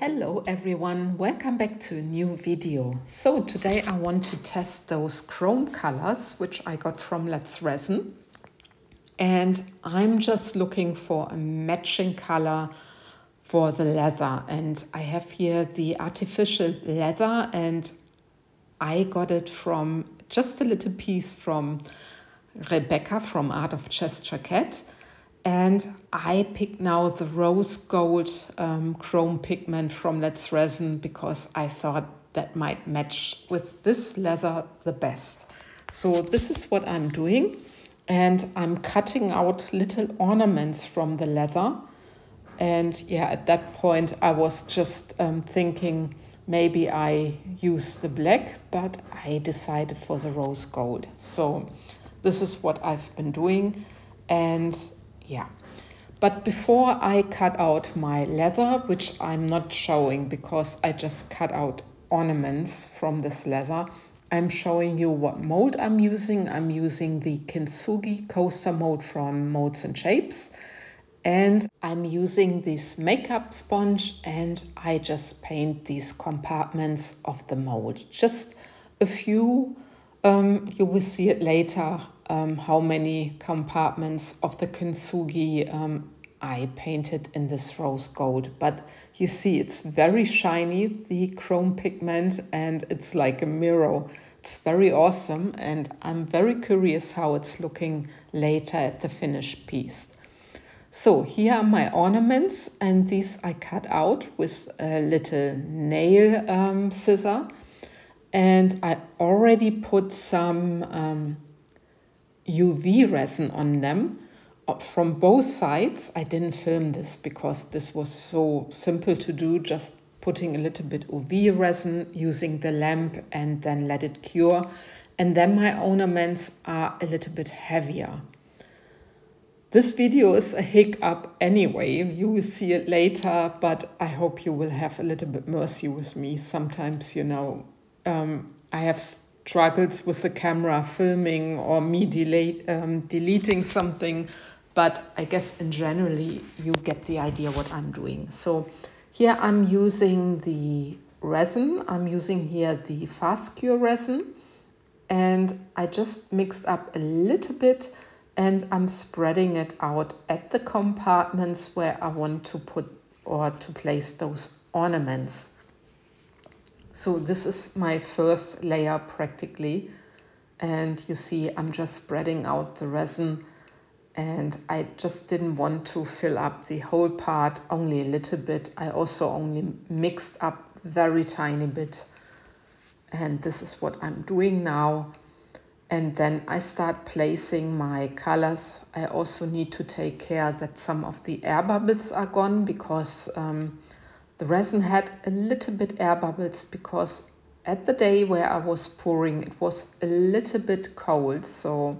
Hello everyone, welcome back to a new video. So today I want to test those chrome colors which I got from Let's Resin, and I'm just looking for a matching color for the leather, and I have here the artificial leather and I got it from just a little piece from Rebecca from Art of Chester Cat. And I picked now the rose gold chrome pigment from Let's Resin because I thought that might match with this leather the best. So this is what I'm doing, and I'm cutting out little ornaments from the leather. And yeah, at that point I was just thinking maybe I use the black, but I decided for the rose gold. So this is what I've been doing. And yeah, but before I cut out my leather, which I'm not showing because I just cut out ornaments from this leather, I'm showing you what mold I'm using. I'm using the Kintsugi Coaster Mold from MoldsandShapes, and I'm using this makeup sponge, and I just paint these compartments of the mold. Just a few, you will see it later. How many compartments of the Kintsugi I painted in this rose gold. But you see it's very shiny, the chrome pigment, and it's like a mirror. It's very awesome, and I'm very curious how it's looking later at the finished piece. So here are my ornaments, and these I cut out with a little nail scissor, and I already put some UV resin on them from both sides. I didn't film this because this was so simple to do, just putting a little bit UV resin, using the lamp, and then let it cure. And then my ornaments are a little bit heavier. This video is a hiccup anyway, you will see it later, but I hope you will have a little bit mercy with me. Sometimes, you know, I have struggles with the camera filming or me deleting something, but I guess in generally you get the idea what I'm doing. So here I'm using the resin. I'm using here the fast cure resin, and I just mixed up a little bit, and I'm spreading it out at the compartments where I want to put or to place those ornaments. So this is my first layer practically, and you see I'm just spreading out the resin, and I just didn't want to fill up the whole part, only a little bit. I also only mixed up very tiny bit, and this is what I'm doing now. And then I start placing my colors. I also need to take care that some of the air bubbles are gone, because the resin had a little bit air bubbles because at the day where I was pouring, it was a little bit cold. So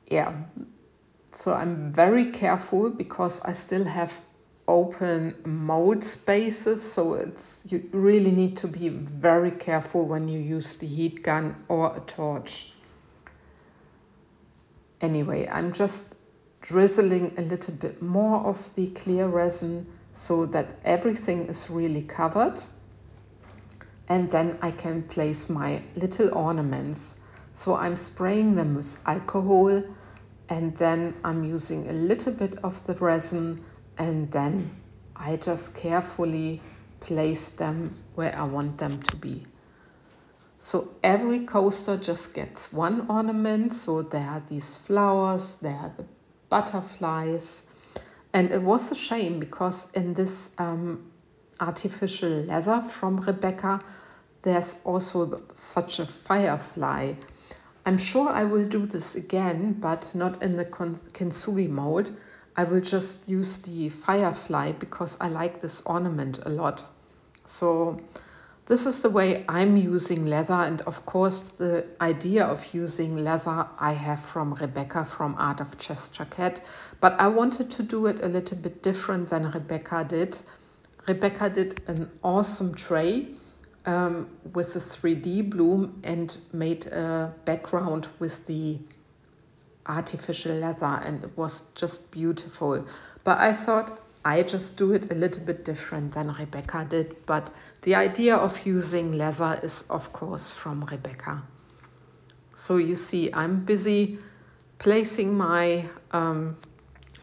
yeah, so I'm very careful because I still have open mold spaces. So you really need to be very careful when you use the heat gun or a torch. Anyway, I'm just drizzling a little bit more of the clear resin so that everything is really covered, and then I can place my little ornaments. So I'm spraying them with alcohol, and then I'm using a little bit of the resin, and then I just carefully place them where I want them to be. So every coaster just gets one ornament. So there are these flowers, there are the butterflies. And it was a shame because in this artificial leather from Rebecca, there's also such a firefly. I'm sure I will do this again, but not in the Kintsugi mold. I will just use the firefly because I like this ornament a lot. So this is the way I'm using leather, and of course the idea of using leather I have from Rebecca from Art of Chester Cat, but I wanted to do it a little bit different than Rebecca did. Rebecca did an awesome tray with a 3D bloom and made a background with the artificial leather, and it was just beautiful. But I thought I just do it a little bit different than Rebecca did, but the idea of using leather is of course from Rebecca. So you see, I'm busy placing my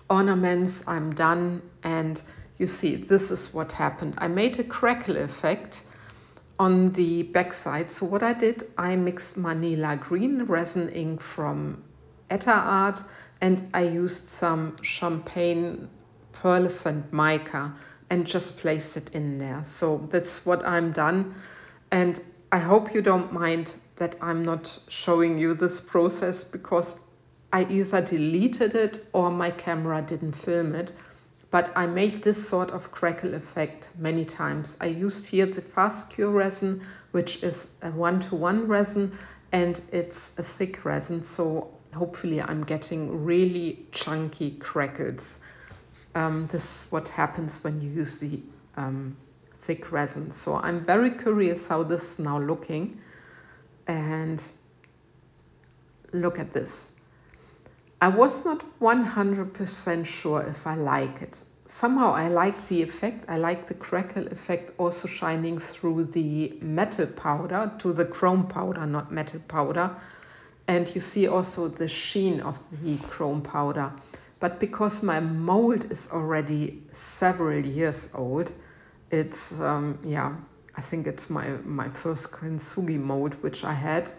ornaments, I'm done, and you see, this is what happened. I made a crackle effect on the backside. So what I did, I mixed Manila Green resin ink from Etta Art, and I used some champagne pearlescent mica and just placed it in there. So that's what I'm done. And I hope you don't mind that I'm not showing you this process, because I either deleted it or my camera didn't film it. But I made this sort of crackle effect many times. I used here the fast cure resin, which is a 1-to-1 resin, and it's a thick resin. So hopefully I'm getting really chunky crackles. This is what happens when you use the thick resin. So I'm very curious how this is now looking. And look at this. I was not 100% sure if I like it. Somehow I like the effect. I like the crackle effect also shining through the metal powder to the chrome powder, not metal powder. And you see also the sheen of the chrome powder. But because my mold is already several years old, it's, yeah, I think it's my first Kintsugi mold, which I had.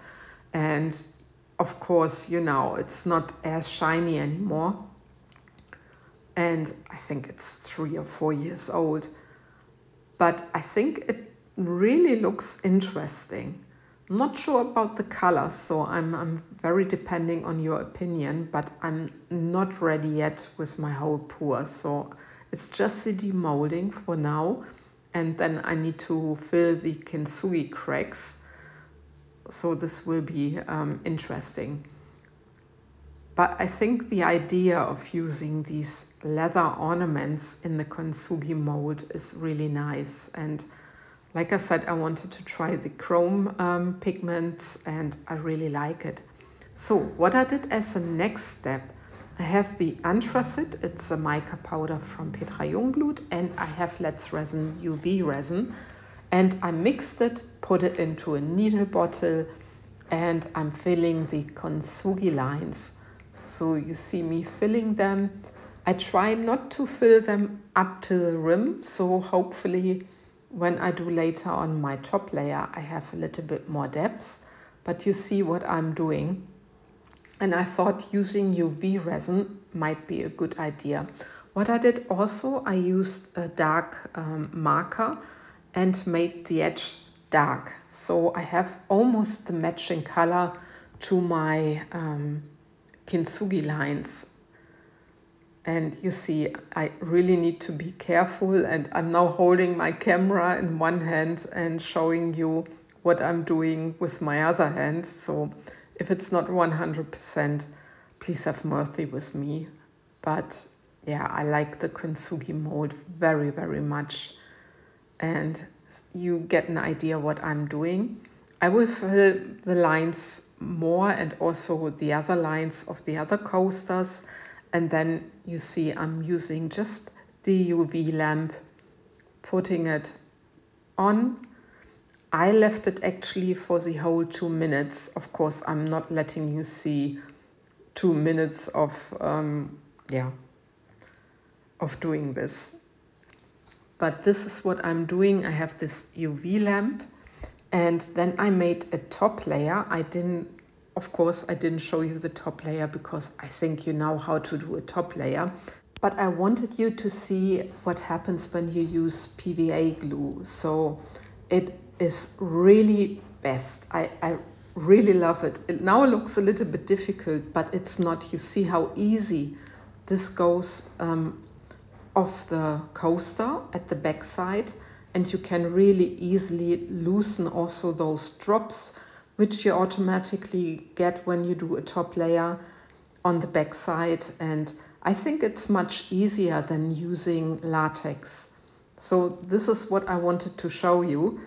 And of course, you know, it's not as shiny anymore. And I think it's 3 or 4 years old. But I think it really looks interesting. I'm not sure about the colors, so I'm very depending on your opinion, but I'm not ready yet with my whole pour. So it's just the demolding for now. And then I need to fill the Kintsugi cracks. So this will be interesting. But I think the idea of using these leather ornaments in the Kintsugi mold is really nice. And like I said, I wanted to try the chrome pigments, and I really like it. So what I did as a next step, I have the anthracite, it's a mica powder from Petra Jungblut, and I have Let's Resin UV resin. And I mixed it, put it into a needle bottle, and I'm filling the Kintsugi lines. So you see me filling them. I try not to fill them up to the rim, so hopefully when I do later on my top layer, I have a little bit more depth. But you see what I'm doing. And I thought using UV resin might be a good idea. What I did also, I used a dark marker and made the edge dark. So I have almost the matching color to my Kintsugi lines. And you see, I really need to be careful, and I'm now holding my camera in one hand and showing you what I'm doing with my other hand. So if it's not 100%, please have mercy with me. But yeah, I like the Kintsugi mold very, very much. And you get an idea what I'm doing. I will fill the lines more and also the other lines of the other coasters. And then you see I'm using just the UV lamp, putting it on. I left it actually for the whole 2 minutes. Of course, I'm not letting you see 2 minutes of, of doing this. But this is what I'm doing. I have this UV lamp, and then I made a top layer. Of course, I didn't show you the top layer because I think you know how to do a top layer. But I wanted you to see what happens when you use PVA glue. So it is really best. I really love it. It now looks a little bit difficult, but it's not. You see how easy this goes off the coaster at the back side, and you can really easily loosen also those drops, which you automatically get when you do a top layer on the back side. And I think it's much easier than using latex. So this is what I wanted to show you.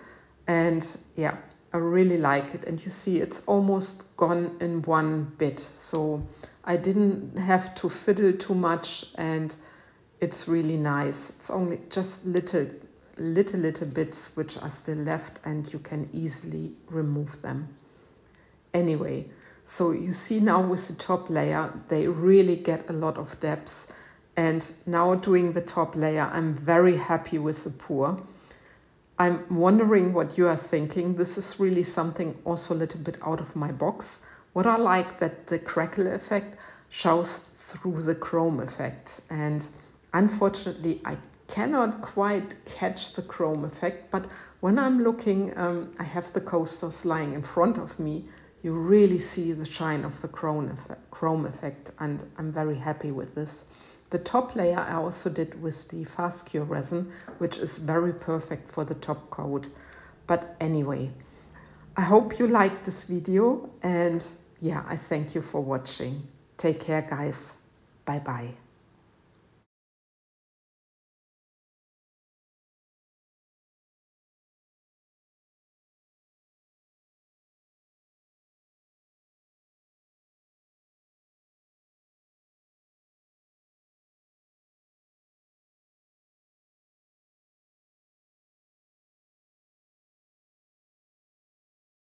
And yeah, I really like it. And you see it's almost gone in one bit. So I didn't have to fiddle too much, and it's really nice. It's only just little bits which are still left, and you can easily remove them. Anyway, so you see now with the top layer, they really get a lot of depth. And now doing the top layer, I'm very happy with the pour. I'm wondering what you are thinking. This is really something also a little bit out of my box. What I like that the crackle effect shows through the chrome effect. And unfortunately, I cannot quite catch the chrome effect. But when I'm looking, I have the coasters lying in front of me. You really see the shine of the chrome effect, and I'm very happy with this. The top layer I also did with the fast cure resin, which is very perfect for the top coat. But anyway, I hope you liked this video, and yeah, I thank you for watching. Take care, guys. Bye bye.